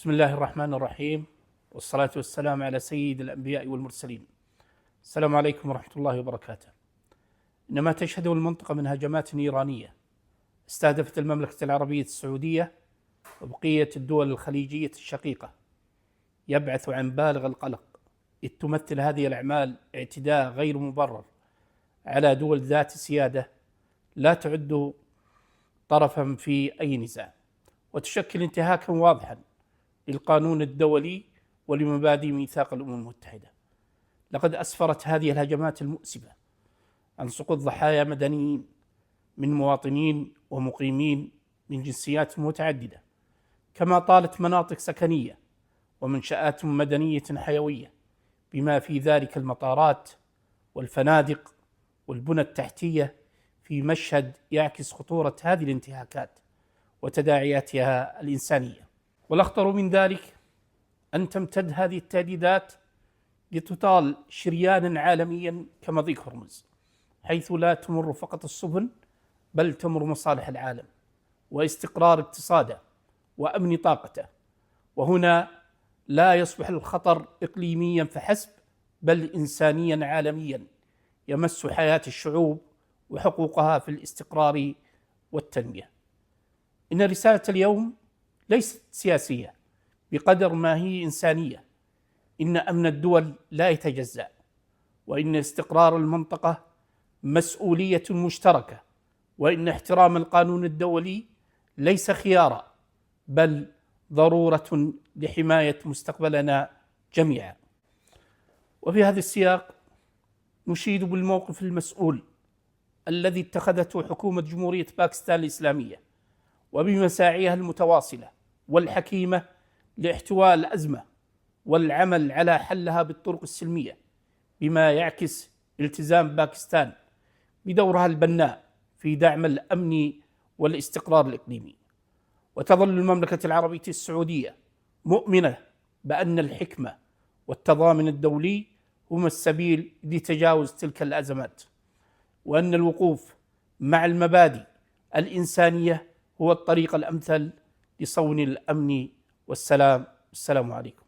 بسم الله الرحمن الرحيم، والصلاة والسلام على سيد الأنبياء والمرسلين. السلام عليكم ورحمة الله وبركاته. إنما تشهد المنطقة من هجمات إيرانية استهدفت المملكة العربية السعودية وبقية الدول الخليجية الشقيقة، يبعث عن بالغ القلق، إذ تمثل هذه الأعمال اعتداء غير مبرر على دول ذات سيادة لا تعد طرفا في أي نزاع، وتشكل انتهاكا واضحا للقانون الدولي ولمبادئ ميثاق الأمم المتحدة. لقد أسفرت هذه الهجمات المؤسفة عن سقوط ضحايا مدنيين من مواطنين ومقيمين من جنسيات متعددة، كما طالت مناطق سكنية ومنشآت مدنية حيوية، بما في ذلك المطارات والفنادق والبنى التحتية، في مشهد يعكس خطورة هذه الانتهاكات وتداعياتها الإنسانية. والأخطر من ذلك أن تمتد هذه التهديدات لتطال شريانا عالميا كمضيق هرمز، حيث لا تمر فقط السفن بل تمر مصالح العالم واستقرار اقتصاده وأمن طاقته. وهنا لا يصبح الخطر إقليميا فحسب بل إنسانيا عالميا، يمس حياة الشعوب وحقوقها في الاستقرار والتنمية. إن رسالة اليوم ليست سياسية بقدر ما هي إنسانية. إن أمن الدول لا يتجزأ، وإن استقرار المنطقة مسؤولية مشتركة، وإن احترام القانون الدولي ليس خيارا بل ضرورة لحماية مستقبلنا جميعا. وفي هذا السياق نشيد بالموقف المسؤول الذي اتخذته حكومة جمهورية باكستان الإسلامية، وبمساعيها المتواصلة والحكيمة لاحتواء الأزمة والعمل على حلها بالطرق السلمية، بما يعكس التزام باكستان بدورها البناء في دعم الأمن والاستقرار الإقليمي. وتظل المملكة العربية السعودية مؤمنة بأن الحكمة والتضامن الدولي هما السبيل لتجاوز تلك الأزمات، وأن الوقوف مع المبادئ الإنسانية هو الطريق الأمثل لصون الأمن والسلام. السلام عليكم.